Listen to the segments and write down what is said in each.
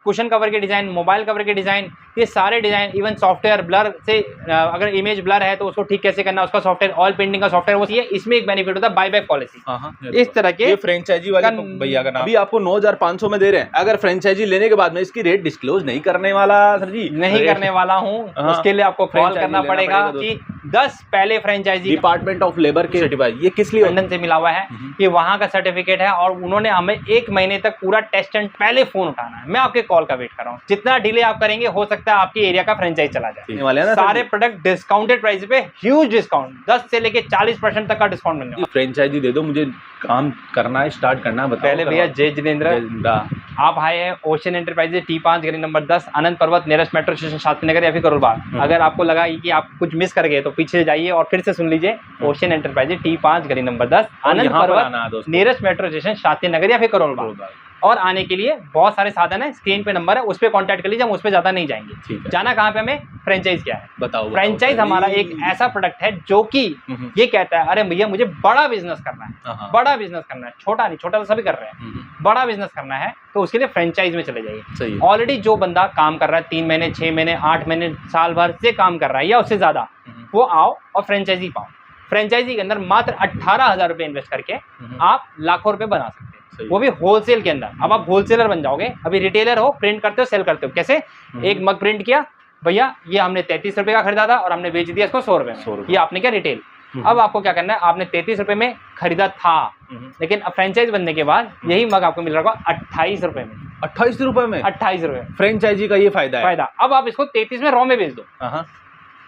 Cushion cover के design, mobile cover के design, ये सारे डिज़ाइन, इवन सॉफ्टवेयर ब्लर से अगर इमेज ब्लर है तो उसको ठीक कैसे करना, उसका सॉफ्टवेयर, ऑयल पेंटिंग का सॉफ्टवेयर, वो इसमें एक बेनिफिट होता है बाईबैक पॉलिसी। इस तरह के फ्रेंचाइजी वाले भैया का नाम अभी आपको 9,500 में दे रहे हैं। अगर फ्रेंचाइजी लेने के बाद में इसकी रेट डिस्क्लोज नहीं करने वाला सर जी? नहीं करने वाला हूँ, उसके लिए आपको कॉल करना पड़ेगा कि 10 पहले फ्रेंचाइजी डिपार्टमेंट ऑफ लेबर के सर्टिफाइड, ये किस लिए लंदन से मिला हुआ है, ये वहाँ का सर्टिफिकेट है और उन्होंने हमें 1 महीने तक पूरा टेस्ट एंड पहले फोन उठाना है। मैं आपके कॉल का वेट कर रहा हूँ। जितना डिले आप करेंगे हो सकता है आपकी एरिया का फ्रेंचाइज चला जाए। सारे प्रोडक्ट डिस्काउंटेड प्राइस पे ह्यूज डिस्काउंट, 10 से लेके 40% तक का डिस्काउंट मिलेगा। फ्रेंचाइजी दे दो, मुझे काम करना है, स्टार्ट करना है। पहले भैया जय जितेंद्र, आप आए हैं ओशन एंटरप्राइजेज T5 गली नंबर 10 आनंद पर्वत nearest metro station Shastri Nagar या फिर करोल बाग। अगर आपको लगा कि आप कुछ मिस कर गए तो पीछे जाइए और फिर से सुन लीजिए। ओशन एंटरप्राइजेज T5 गली नंबर 10 आनंद पर्वत nearest metro station Shastri Nagar या फिर करोल बाग। और आने के लिए बहुत सारे साधन है, स्क्रीन पे नंबर है, उस पर कॉन्टैक्ट कर लीजिए, हम उस पर ज्यादा नहीं जाएंगे। जाना कहाँ पे हमें? फ्रेंचाइज क्या है बताओ। फ्रेंचाइज हमारा एक ऐसा प्रोडक्ट है जो कि ये कहता है अरे भैया मुझे बड़ा बिजनेस करना है, बड़ा बिजनेस करना है, छोटा नहीं, छोटा तो सभी कर रहे हैं, बड़ा बिजनेस करना है तो उसके लिए फ्रेंचाइज में चले जाइए। ऑलरेडी जो बंदा काम कर रहा है 3 महीने 6 महीने 8 महीने साल भर से काम कर रहा है या उससे ज्यादा, वो आओ और फ्रेंचाइजी पाओ। फ्रेंचाइजी के अंदर मात्र 18,000 रुपए इन्वेस्ट करके आप लाखों रुपए बना सकते हैं, वो भी होलसेल के अंदर। अब आप होलसेलर बन जाओगे। अभी रिटेलर हो, प्रिंट करते हो, सेल करते हो। कैसे? एक मग प्रिंट किया भैया, ये हमने 33 रुपए का खरीदा था और हमने बेच दिया इसको 100 रुपए में, ये आपने क्या रिटेल। अब आपको क्या करना है, आपने 33 रुपए में खरीदा था, लेकिन अब फ्रेंचाइज बनने के बाद यही मग आपको मिल रहा होगा 28 रुपए में। 28 रुपए में? 28 रुपए फ्रेंचाइजी का ये फायदा है। अब आप इसको 33 में रॉ में बेच दो।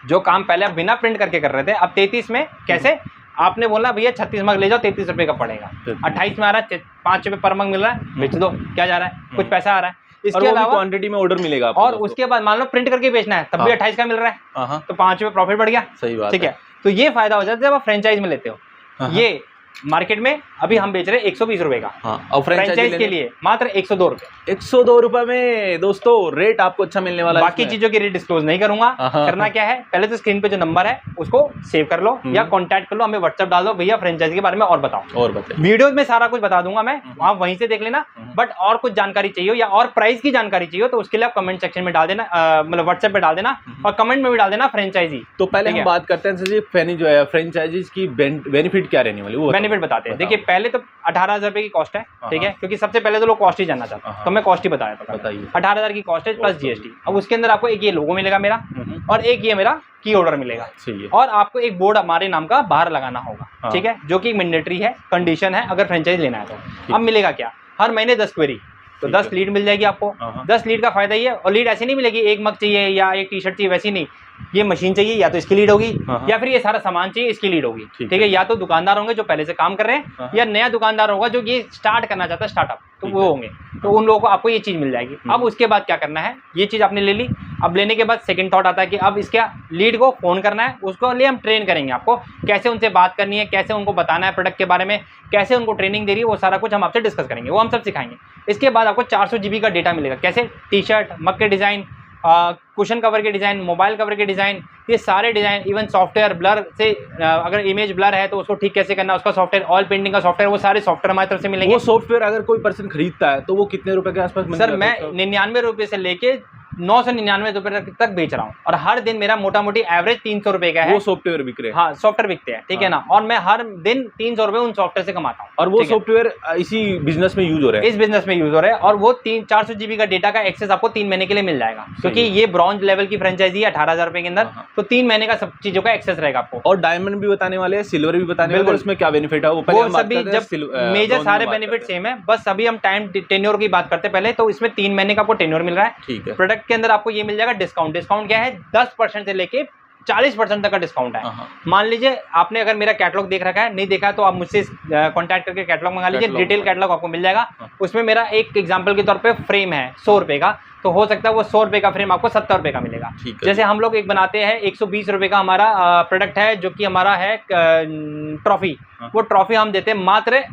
जो काम पहले आप बिना प्रिंट करके कर रहे थे, अब 33 में कैसे? आपने बोला भैया 36 मग ले जाओ, 33 रुपए का पड़ेगा, 28 में आ रहा है, 5 रुपए पर मग मिल रहा है, बेच दो, क्या जा रहा है, कुछ पैसा आ रहा है। इसके अलावा क्वांटिटी में ऑर्डर मिलेगा आपको। और उसके बाद मान लो प्रिंट करके बेचना है, तब भी 28 का मिल रहा है, तो 5 रुपए प्रॉफिट बढ़ गया। सही बात, ठीक है। तो ये फायदा हो जाता है जब आप फ्रेंचाइज में लेते हो। ये मार्केट में अभी हम बेच रहे हैं 120 रुपए का, और फ्रेंचाइज के लिए मात्र 102 रुपए। 102 रुपए में दोस्तों रेट आपको अच्छा मिलने वाला है। बाकी चीजों की रेट डिस्क्लोज नहीं करूंगा। करना क्या है, पहले तो स्क्रीन पे जो नंबर है उसको सेव कर लो या कॉन्टैक्ट कर लो, हमें व्हाट्सएप डाल दो, भैया फ्रेंचाइजी के बारे में और बताओ। और बताओ, वीडियोज में सारा कुछ बता दूंगा मैं, आप वहीं से देख लेना। बट और कुछ जानकारी चाहिए या और प्राइस की जानकारी चाहिए तो उसके लिए आप कमेंट सेक्शन में डाल देना, मतलब व्हाट्सएप पे डाल देना और कमेंट में भी डाल देना फ्रेंचाइजी। तो पहले हम बात करते हैं सर जी, जो है फ्रेंचाइजीज की बेनिफिट क्या रहने वाली, वो बेनिफिट बताते हैं। देखिए पहले तो 18,000 रुपए की कॉस्ट है, ठीक है, क्योंकि सबसे पहले तो लोग कॉस्ट ही जानना चाहते हैं, तो मैं कॉस्ट ही बताया था। 18,000 की कॉस्ट है प्लस जीएसटी। अब उसके अंदर आपको एक ये लोगो मिलेगा मेरा और एक ये मेरा की ऑर्डर मिलेगा, और आपको एक बोर्ड हमारे नाम का बाहर लगाना होगा, ठीक है, जो कि मैंडेटरी है, कंडीशन है अगर फ्रेंचाइज लेना है तो। अब मिलेगा क्या, हर महीने 10 क्वेरी, तो 10 लीड मिल जाएगी आपको। 10 लीड का फायदा ये है, और लीड ऐसी नहीं मिलेगी एक मग चाहिए या एक टी शर्ट चाहिए, वैसी नहीं, ये मशीन चाहिए या तो इसकी लीड होगी या फिर ये सारा सामान चाहिए इसकी लीड होगी, ठीक है। या तो दुकानदार होंगे जो पहले से काम कर रहे हैं या नया दुकानदार होगा जो ये स्टार्ट करना चाहता है, स्टार्टअप, तो वो होंगे, तो उन लोगों को आपको ये चीज़ मिल जाएगी। अब उसके बाद क्या करना है, ये चीज़ आपने ले ली। अब लेने के बाद सेकंड थॉट आता है कि अब इसका लीड को फ़ोन करना है, उसको लिए हम ट्रेन करेंगे आपको, कैसे उनसे बात करनी है, कैसे उनको बताना है प्रोडक्ट के बारे में, कैसे उनको ट्रेनिंग दे रही है, वो सारा कुछ हम आपसे डिस्कस करेंगे, वो हम सब सिखाएंगे। इसके बाद आपको 400 GB का डेटा मिलेगा। कैसे? टी शर्ट, मग के डिज़ाइन, कुशन कवर के डिज़ाइन, मोबाइल कवर के डिज़ाइन, ये सारे डिज़ाइन, इवन सॉफ्टवेयर ब्लर से अगर इमेज ब्लर है तो उसको ठीक कैसे करना, उसका सॉफ्टवेयर, ऑयल पेंटिंग का सॉफ्टवेयर, वो सारे सॉफ्टवेयर हमारी तरफ से मिलेंगे। वो सॉफ्टवेयर अगर कोई पर्सन खरीदता है तो वो कितने रुपए के आसपास? सर मैं 99 रुपये से लेके 999 रुपये तक बेच रहा हूँ, और हर दिन मेरा मोटा मोटी एवरेज 300 रुपये का है। वो सॉफ्टवेयर बिक रहे हैं? हाँ, सॉफ्टवेयर बिकते हैं, ठीक है ना, और मैं हर दिन 300 रुपये उन सॉफ्टवेयर से कमाता हूँ। और वो सॉफ्टवेयर इसी बिजनेस में यूज हो रहा है? इस बिजनेस में यूज हो रहा है, और वो 400 GB का डेटा का एक्सेस आपको 3 महीने के लिए मिल जाएगा, क्योंकि ये ब्रॉन्ज लेवल की फ्रेंचाइजी है 18,000 रुपये के अंदर, तो 3 महीने का सब चीजों का एक्सेस रहेगा आपको। और डायमंड भी बताने वाले हैं, सिल्वर भी बताने वाले हैं, उसमें क्या बेनिफिट है वो सभी जब मेजर सारे बेनिफिट सेम है, बस अभी हम टाइम टेन्योर की बात करते हैं पहले। तो इसमें 3 महीने का आपको टेन्योर मिल रहा है, ठीक है। प्रोडक्ट के अंदर आपको ये मिल जाएगा डिस्काउंट। डिस्काउंट क्या है? 10% से लेके 40% तक का डिस्काउंट है। मान लीजिए आपने अगर मेरा कैटलॉग देख रखा है, नहीं देखा तो आप मुझसे कांटेक्ट करके कैटलॉग मंगा लीजिए, डिटेल कैटलॉग आपको मिल जाएगा। उसमें मेरा एक एग्जांपल के तौर पे फ्रेम है 100 रुपए का, तो हो सकता है वो 100 रुपए का फ्रेम आपको 70 रुपए का मिलेगा। जैसे हम लोग एक बनाते हैं 120 रुपए का हमारा प्रोडक्ट है, जो कि हमारा है ट्रॉफी। वो ट्रॉफी हम देते हैं मात्र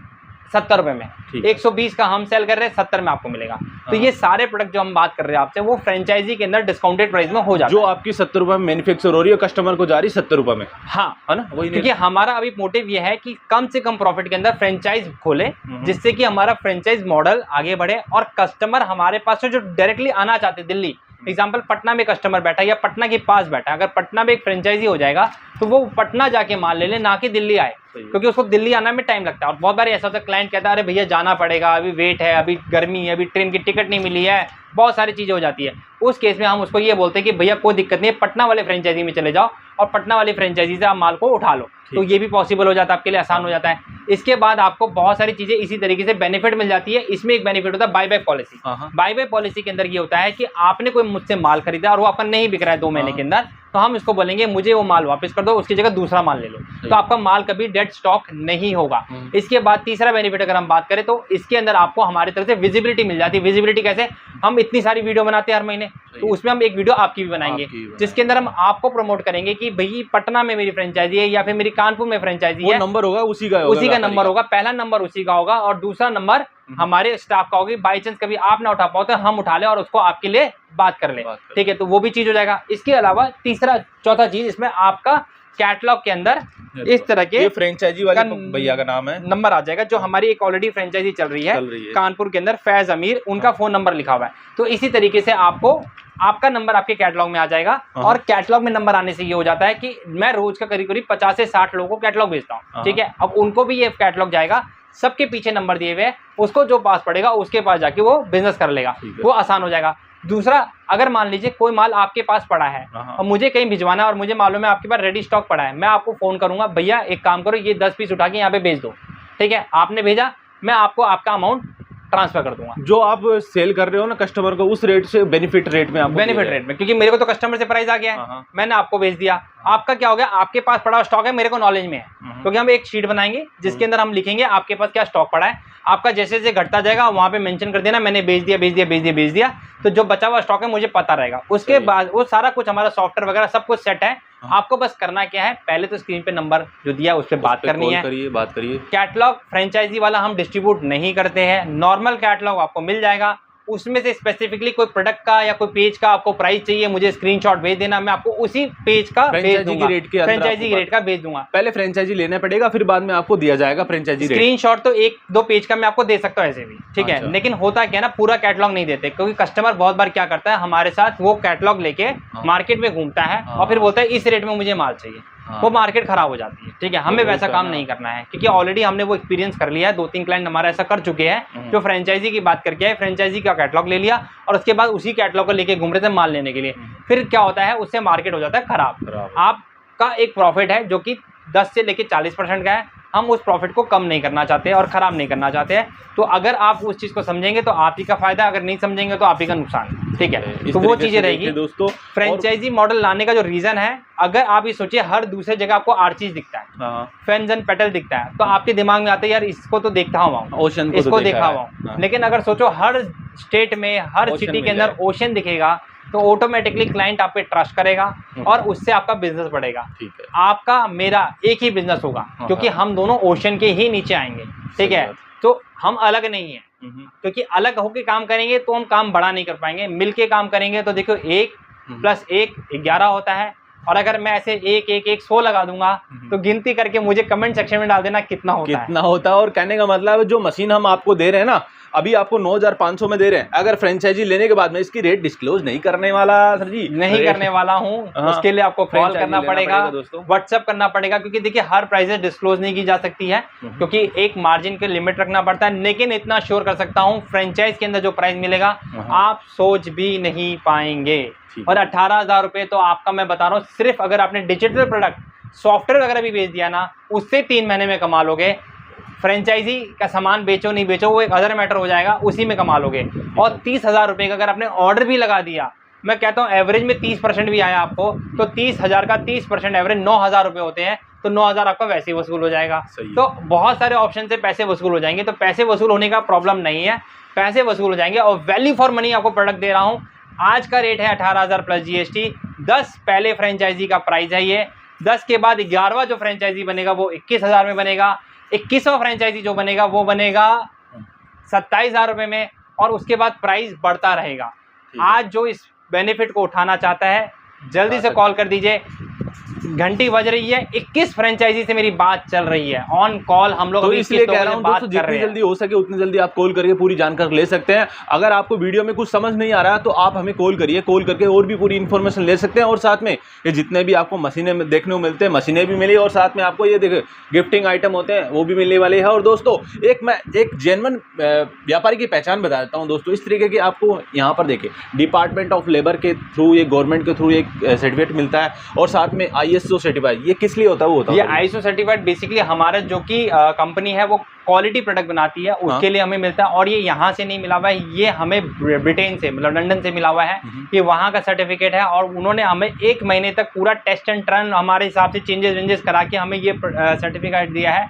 70 रुपए में, 120 का हम सेल कर रहे हैं, 70 में आपको मिलेगा। तो ये सारे प्रोडक्ट जो हम बात कर रहे हैं आपसे, वो फ्रेंचाइजी के अंदर डिस्काउंटेड प्राइस में हो जाता है। जो आपकी 70 रुपए में मैन्युफैक्चर हो रही है, कस्टमर को जा रही है 70 रुपए में। हाँ, है ना, वही। क्योंकि हमारा अभी मोटिव ये है कि कम से कम प्रॉफिट के अंदर फ्रेंचाइज खोले, जिससे कि हमारा फ्रेंचाइज मॉडल आगे बढ़े और कस्टमर हमारे पास से जो डायरेक्टली आना चाहते हैं दिल्ली, एग्जाम्पल पटना में कस्टमर बैठा है या पटना के पास बैठा है, अगर पटना में एक फ्रेंचाइजी हो जाएगा तो वो पटना जाके माल ले ले, ना कि दिल्ली आए, क्योंकि उसको दिल्ली आने में टाइम लगता है। और बहुत बार ऐसा होता है, क्लाइंट कहता है अरे भैया जाना पड़ेगा, अभी वेट है, अभी गर्मी है, अभी ट्रेन की टिकट नहीं मिली है, बहुत सारी चीज़ें हो जाती है। उस केस में हम उसको ये बोलते हैं कि भैया कोई दिक्कत नहीं है, पटना वाले फ्रेंचाइजी में चले जाओ और पटना वाली फ्रेंचाइजी से आप माल को उठा लो। तो ये भी पॉसिबल हो जाता है, आपके लिए आसान हो जाता है। इसके बाद आपको बहुत सारी चीज़ें इसी तरीके से बेनिफिट मिल जाती है। इसमें एक बेनिफिट होता है buy back policy. Buy back policy के अंदर ये होता है कि आपने कोई मुझसे माल खरीदा और वो आपका नहीं बिक रहा है 2 महीने के अंदर, तो हम इसको बोलेंगे मुझे वो माल वापस कर दो, उसकी जगह दूसरा माल ले लो, तो आपका माल कभी डेड स्टॉक नहीं होगा। इसके बाद तीसरा बेनिफिट अगर हम बात करें तो इसके अंदर आपको हमारी तरफ से विजिबिलिटी मिल जाती है। विजिबिलिटी कैसे? हम इतनी सारी वीडियो बनाते हैं हर महीने, तो उसमें हम एक वीडियो आपकी भी बनाएंगे, जिसके अंदर हम आपको प्रमोट करेंगे कि भाई पटना में मेरी फ्रेंचाइजी है या फिर मेरी कानपुर में फ्रेंचाइजी है, नंबर होगा उसी का नंबर होगा, पहला नंबर उसी का होगा और दूसरा नंबर हमारे स्टाफ का होगी। बाई चांस कभी आप ना उठा पाओ तो हम उठा ले और उसको आपके लिए बात कर ले, ठीक है, तो वो भी चीज हो जाएगा। इसके अलावा तीसरा चौथा चीज, इसमें आपका कैटलॉग के अंदर इस तरह के फ्रेंचाइजी वाले भैया का नाम है, नंबर आ जाएगा। जो हमारी एक ऑलरेडी फ्रेंचाइजी चल रही है कानपुर के अंदर, फैज अमीर, उनका फोन नंबर लिखा हुआ है। तो इसी तरीके से आपको आपका नंबर आपके कैटलॉग में आ जाएगा। और कैटलॉग में नंबर आने से ये हो जाता है कि मैं रोज का करीब 50 से 60 लोगों को कैटलॉग भेजता हूँ, ठीक है। अब उनको भी ये कैटलॉग जाएगा, सबके पीछे नंबर दिए हुए हैं, उसको जो पास पड़ेगा उसके पास जाके वो बिजनेस कर लेगा, वो आसान हो जाएगा। दूसरा, अगर मान लीजिए कोई माल आपके पास पड़ा है और मुझे कहीं भिजवाना है और मुझे मालूम है आपके पास रेडी स्टॉक पड़ा है, मैं आपको फोन करूंगा, भैया एक काम करो ये 10 पीस उठा के यहाँ पे भेज दो, ठीक है। आपने भेजा, मैं आपको आपका अमाउंट ट्रांसफर कर दूंगा। जो आप सेल कर रहे हो ना कस्टमर को, उस रेट से बेनिफिट रेट में, बेनिफिट रेट में, क्योंकि मेरे को तो कस्टमर से प्राइस आ गया है, मैंने आपको भेज दिया। आपका क्या हो गया, आपके पास पड़ा स्टॉक है, मेरे को नॉलेज में है, क्योंकि हम एक शीट बनाएंगे जिसके अंदर हम लिखेंगे आपके पास क्या स्टॉक पड़ा है। आपका जैसे जैसे घटता जाएगा वहां पे मेंशन कर देना मैंने भेज दिया, तो जो बचा हुआ स्टॉक है मुझे पता रहेगा। उसके बाद वो सारा कुछ हमारा सॉफ्टवेयर वगैरह सब कुछ सेट है। आपको बस करना क्या है, पहले तो स्क्रीन पे नंबर जो दिया है उस पर बात करनी है, बात करिए। कैटलॉग फ्रेंचाइजी वाला हम डिस्ट्रीब्यूट नहीं करते हैं, नॉर्मल कैटलॉग आपको मिल जाएगा। उसमें से स्पेसिफिकली कोई प्रोडक्ट का या कोई पेज का आपको प्राइस चाहिए, मुझे स्क्रीनशॉट भेज देना, मैं आपको उसी पेज का भेज दूंगा, फ्रेंचाइजी रेट का भेज दूंगा। पहले फ्रेंचाइजी लेना पड़ेगा, फिर बाद में आपको दिया जाएगा फ्रेंचाइजी रेट। स्क्रीनशॉट तो 1-2 पेज का मैं आपको दे सकता हूँ ऐसे भी, ठीक है। लेकिन होता क्या है ना, पूरा कैटलॉग नहीं देते, क्योंकि कस्टमर बहुत बार क्या करता है, हमारे साथ वो कैटलॉग लेके मार्केट में घूमता है और फिर बोलता है इस रेट में मुझे माल चाहिए, वो मार्केट खराब हो जाती है, ठीक है। हमें वैसा काम नहीं करना है, क्योंकि ऑलरेडी हमने वो एक्सपीरियंस कर लिया है। 2-3 क्लाइंट हमारा ऐसा कर चुके हैं जो फ्रेंचाइजी की बात करके आए, फ्रेंचाइजी का कैटलॉग ले लिया और उसके बाद उसी कैटलॉग को लेके घूम रहे थे माल लेने के लिए। फिर क्या होता है, उससे मार्केट हो जाता है खराब। आपका एक प्रॉफिट है जो कि 10 से लेके 40% का है, हम उस प्रॉफिट को कम नहीं करना चाहते और ख़राब नहीं करना चाहते हैं। तो अगर आप उस चीज़ को समझेंगे तो आप ही का फायदा, अगर नहीं समझेंगे तो आप ही का नुकसान, ठीक है। तो वो चीज़ें रहेगी दोस्तों। फ्रेंचाइजी मॉडल लाने का जो रीज़न है, अगर आप ये सोचिए हर दूसरे जगह आपको आर चीज दिखता है, फेंस एंड पेटल दिखता है, तो आपके दिमाग में आता है यार इसको तो देखता हुआ, ओशन इसको देखा हुआ। लेकिन अगर सोचो हर स्टेट में, हर सिटी के अंदर ओशन दिखेगा, तो ऑटोमेटिकली क्लाइंट आप पे ट्रस्ट करेगा और उससे आपका बिजनेस बढ़ेगा। आपका मेरा एक ही बिजनेस होगा, क्योंकि हम दोनों ओशन के ही नीचे आएंगे, ठीक है। तो हम अलग नहीं है, क्योंकि अलग होके काम करेंगे तो हम काम बड़ा नहीं कर पाएंगे। मिलके काम करेंगे तो देखो 1 + 1 11 होता है, और अगर मैं ऐसे 1 1 1 100 लगा दूंगा तो गिनती करके मुझे कमेंट सेक्शन में डाल देना कितना होता है। और कहने का मतलब जो मशीन हम आपको दे रहे हैं ना, अभी आपको 9,500 में दे रहे हैं, अगर फ्रेंचाइजी लेने के बाद में इसकी रेट डिस्क्लोज नहीं करने वाला सर जी, नहीं करने वाला हूँ। उसके लिए आपको कॉल करना पड़ेगा, व्हाट्सएप करना पड़ेगा, क्योंकि देखिए हर प्राइसेस डिस्क्लोज नहीं की जा सकती है, क्योंकि एक मार्जिन के लिमिट रखना पड़ता है। लेकिन इतना श्योर कर सकता हूँ, फ्रेंचाइज के अंदर जो प्राइस मिलेगा आप सोच भी नहीं पाएंगे। और 18,000 रुपये तो आपका मैं बता रहा हूँ, सिर्फ अगर आपने डिजिटल प्रोडक्ट सॉफ्टवेयर वगैरह भी बेच दिया ना, उससे 3 महीने में कमा लोगे। फ्रेंचाइजी का सामान बेचो नहीं बेचो वो एक अदर मैटर हो जाएगा, उसी में कमा लोगे। और 30,000 रुपये का अगर आपने ऑर्डर भी लगा दिया, मैं कहता हूँ एवरेज में 30% भी आया आपको, तो 30,000 का 30% एवरेज 9,000 रुपये होते हैं, तो 9,000 आपका वैसे ही वसूल हो जाएगा। तो बहुत सारे ऑप्शन से पैसे वसूल हो जाएंगे। तो पैसे वसूल होने का प्रॉब्लम नहीं है, पैसे वसूल हो जाएंगे। और वैल्यू फॉर मनी आपको प्रोडक्ट दे रहा हूँ। आज का रेट है 18,000 प्लस GST। 10 पहले फ्रेंचाइजी का प्राइस है ये, 10 के बाद 11वां जो फ्रेंचाइजी बनेगा वो 21,000 में बनेगा। 21वां फ्रेंचाइजी जो बनेगा वो बनेगा 27,000 रुपये में, और उसके बाद प्राइस बढ़ता रहेगा। आज जो इस बेनिफिट को उठाना चाहता है जल्दी से कॉल कर दीजिए। घंटी बज रही है, 21 फ्रेंचाइजी से मेरी बात चल रही है ऑन कॉल। हम लोग तो इसलिए कह रहा हूं दोस्तों, जितनी जल्दी हो सके उतनी जल्दी आप कॉल करके पूरी जानकारी ले सकते हैं। अगर आपको वीडियो में कुछ समझ नहीं आ रहा तो आप हमें कॉल करिए, कॉल करके और भी पूरी इन्फॉर्मेशन ले सकते हैं। और साथ में ये जितने भी आपको मशीनें देखने को मिलते हैं, मशीनें भी मिली, और साथ में आपको ये देखो गिफ्टिंग आइटम होते हैं वो भी मिलने वाले हैं। और दोस्तों मैं एक जेन्युइन व्यापारी की पहचान बता देता हूँ दोस्तों। इस तरीके की आपको यहाँ पर देखिए डिपार्टमेंट ऑफ लेबर के थ्रू, ये गवर्नमेंट के थ्रू एक सर्टिफिकेट मिलता है, और साथ में ISO सर्टिफाइड। ये किस लिए होता है? वो होता है ये ISO सर्टिफाइड बेसिकली हमारा जो कि कंपनी है वो क्वालिटी प्रोडक्ट बनाती है, उसके लिए हमें मिलता है। और ये यहाँ से नहीं मिला हुआ है, ये हमें ब्रिटेन से, मतलब लंदन से मिला हुआ है। ये वहाँ का सर्टिफिकेट है, और उन्होंने हमें 1 महीने तक पूरा टेस्ट एंड ट्रन हमारे हिसाब से चेंजेस करा के हमें ये सर्टिफिकेट दिया है।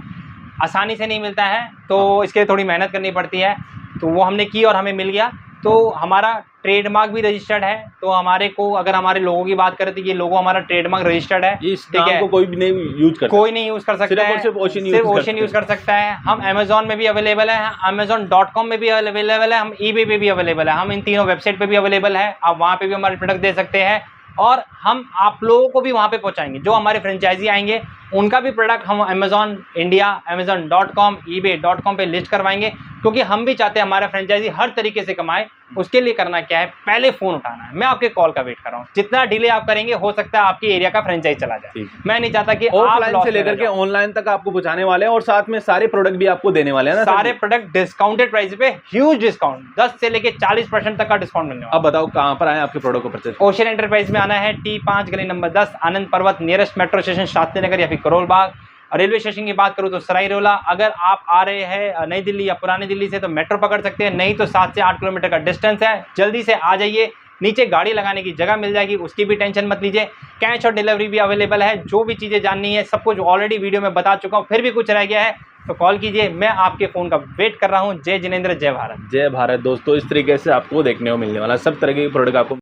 आसानी से नहीं मिलता है, तो इसके लिए थोड़ी मेहनत करनी पड़ती है। तो वो हमने की और हमें मिल गया। तो हमारा ट्रेडमार्क भी रजिस्टर्ड है। तो हमारे को, अगर हमारे लोगो की बात करें तो ये लोगो हमारा ट्रेडमार्क रजिस्टर्ड है। इस नाम को कोई भी नहीं यूज कर, कोई नहीं यूज कर सकता है, सिर्फ ओशन यूज कर सकता है। हम अमेजोन में भी अवेलेबल है, amazon.com में भी अवेलेबल है, हम eBay पे भी अवेलेबल है। हम इन तीनों वेबसाइट पे भी अवेलेबल है। आप वहाँ पे भी हमारे प्रोडक्ट दे सकते हैं, और हम आप लोगों को भी वहाँ पे पहुँचाएंगे। जो हमारे फ्रेंचाइजी आएंगे उनका भी प्रोडक्ट हम अमेजोन इंडिया, amazon.com, eBay.com पे लिस्ट करवाएंगे, क्योंकि हम भी चाहते हैं हमारा फ्रेंचाइजी हर तरीके से कमाए। उसके लिए करना क्या है, पहले फ़ोन उठाना है। मैं आपके कॉल का वेट कर रहा हूँ। जितना डिले आप करेंगे हो सकता है आपकी एरिया का फ्रेंचाइज चला जाए। मैं नहीं चाहता कि ऑफलाइन से लेकर के ऑनलाइन तक आपको पहुंचाने वाले हैं, और साथ में सारे प्रोडक्ट भी आपको देने वाले हैं ना। सारे प्रोडक्ट डिस्काउंटेड प्राइस पे, ह्यूज डिस्काउंट, 10 से लेके 40% तक का डिस्काउंट मिलने वाला। अब बताओ कहाँ पर आए आपके प्रोडक्ट को परचेज? ओशन एंटरप्राइज में आना है, T5 गली नंबर 10, आनंद पर्वत, nearest metro station Shastri Nagar या फिर करोल बाग। रेलवे स्टेशन की बात करूँ तो सराय रोला। अगर आप आ रहे हैं नई दिल्ली या पुरानी दिल्ली से तो मेट्रो पकड़ सकते हैं, नहीं तो 7 से 8 किलोमीटर का डिस्टेंस है। जल्दी से आ जाइए, नीचे गाड़ी लगाने की जगह मिल जाएगी, उसकी भी टेंशन मत लीजिए। कैश और डिलीवरी भी अवेलेबल है। जो भी चीज़ें जाननी है सब कुछ ऑलरेडी वीडियो में बता चुका हूँ, फिर भी कुछ रह गया है तो कॉल कीजिए। मैं आपके फ़ोन का वेट कर रहा हूँ। जय जिनेंद्र, जय भारत। जय भारत। दोस्तों इस तरीके से आपको देखने को मिलने वाला सब तरह के प्रोडक्ट आपको